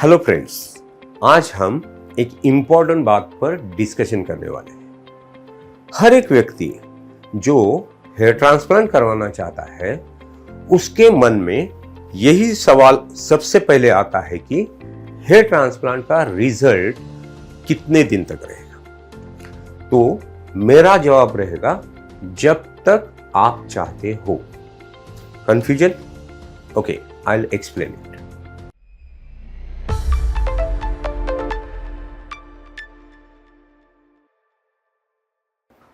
Hello friends, आज हम एक इम्पॉर्टेंट बात पर डिस्कशन करने वाले हैं। हर एक व्यक्ति जो हेयर ट्रांसप्लांट करवाना चाहता है उसके मन में यही सवाल सबसे पहले आता है कि हेयर ट्रांसप्लांट का रिजल्ट कितने दिन तक रहेगा। तो मेरा जवाब रहेगा जब तक आप चाहते हो। Confusion? Okay, I will explain it.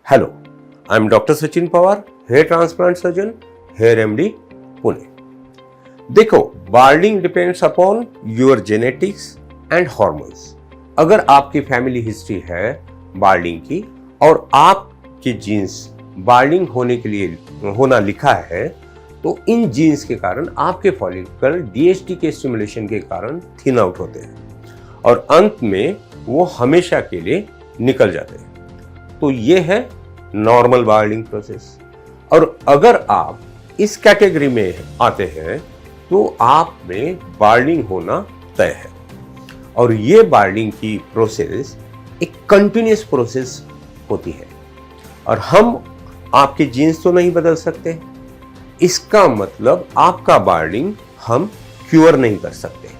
Hello, I am doctor Sachin Pawar, hair transplant surgeon, hair MD, Pune. देखो, balding depends upon your genetics and hormones. अगर आपकी फैमिली हिस्ट्री है बार्डिंग की और आपके जीन्स बार्डिंग होने के लिए होना लिखा है, तो इन जीन्स के कारण आपके फॉलिकल डीएचटी के स्टिमुलेशन के कारण थिन आउट होते हैं और अंत में वो हमेशा के लिए निकल जाते हैं। तो ये है नॉर्मल बार्डिंग प्रोसेस। और अगर आप इस कैटेगरी में आते हैं तो आप में बार्डिंग होना तय है। और ये बार्डिंग की प्रोसेस एक कंटिन्यूस प्रोसेस होती है और हम आपके जीन्स तो नहीं बदल सकते। इसका मतलब आपका बार्डिंग हम क्योर नहीं कर सकते।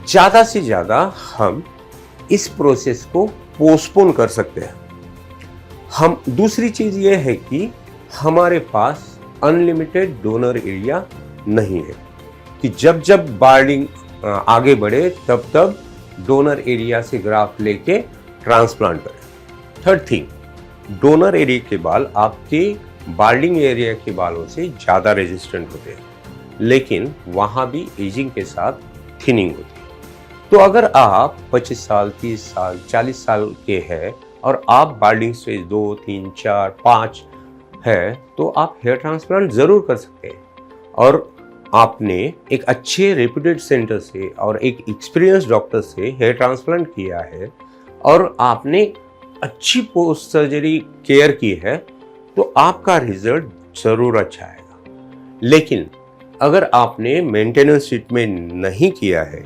ज्यादा से ज्यादा हम इस प्रोसेस को पोस्टपोन कर सकते हैं। हम दूसरी चीज ये है कि हमारे पास अनलिमिटेड डोनर एरिया नहीं है कि जब जब बार्डिंग आगे बढ़े तब तब डोनर एरिया से ग्राफ्ट लेके ट्रांसप्लांट करें। थर्ड थिंग, डोनर एरिया के बाल आपके बार्डिंग एरिया के बालों से ज़्यादा रेजिस्टेंट होते हैं, लेकिन वहाँ भी एजिंग के साथ थिनिंग होती है। तो अगर आप 25 साल, 30 साल, 40 साल के हैं और आप बार्डिंग स्टेज 2, 3, 4, 5 है तो आप हेयर ट्रांसप्लांट ज़रूर कर सकते हैं। और आपने एक अच्छे रेप्यूटेड सेंटर से और एक एक्सपीरियंस डॉक्टर से हेयर ट्रांसप्लांट किया है और आपने अच्छी पोस्ट सर्जरी केयर की है तो आपका रिजल्ट ज़रूर अच्छा आएगा। लेकिन अगर आपने मेंटेनेंस ट्रीटमेंट नहीं किया है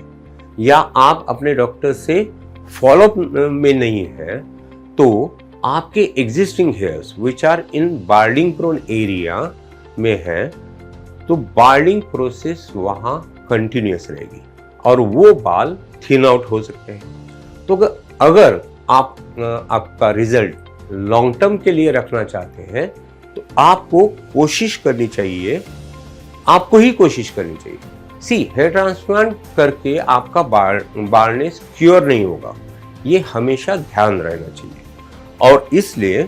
या आप अपने डॉक्टर से फॉलोअप में नहीं है तो आपके existing hairs which are in balding prone area में है तो बार्डिंग प्रोसेस वहाँ कंटिन्यूस रहेगी और वो बाल थिन आउट हो सकते हैं। तो अगर आप आपका रिजल्ट लॉन्ग टर्म के लिए रखना चाहते हैं तो आपको कोशिश करनी चाहिए, आपको ही कोशिश करनी चाहिए। हेयर ट्रांसप्लांट करके आपका बार्डनेस क्योर नहीं होगा, ये हमेशा ध्यान रहना चाहिए। और इसलिए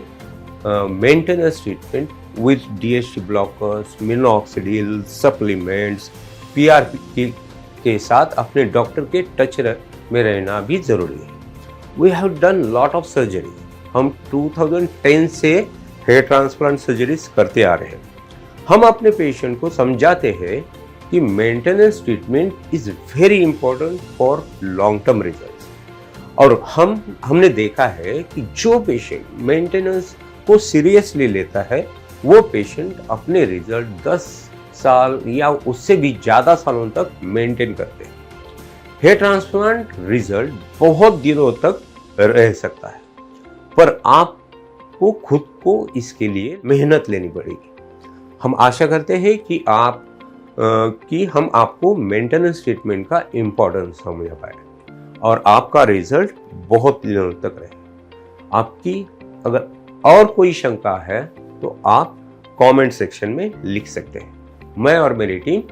maintenance treatment with DHT blockers, minoxidil, supplements, PRP के साथ अपने डॉक्टर के टच में रहना भी जरूरी है। We have done lot of surgery. हम 2010 से हेयर ट्रांसप्लांट सर्जरीज करते आ रहे हैं। हम अपने पेशेंट को समझाते हैं कि maintenance treatment is very important for long term result. और हमने देखा है कि जो पेशेंट मेंटेनेंस को सीरियसली लेता है वो पेशेंट अपने रिजल्ट 10 साल या उससे भी ज़्यादा सालों तक मेंटेन करते हैं। हेयर ट्रांसप्लांट रिजल्ट बहुत दिनों तक रह सकता है, पर आपको खुद को इसके लिए मेहनत लेनी पड़ेगी। हम आशा करते हैं कि हम आपको मेंटेनेंस ट्रीटमेंट का इम्पोर्टेंस समझा पाए और आपका रिजल्ट बहुत दिनों तक रहे। आपकी अगर और कोई शंका है तो आप कमेंट सेक्शन में लिख सकते हैं। मैं और मेरी टीम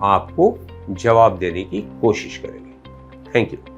आपको जवाब देने की कोशिश करेंगे। Thank you.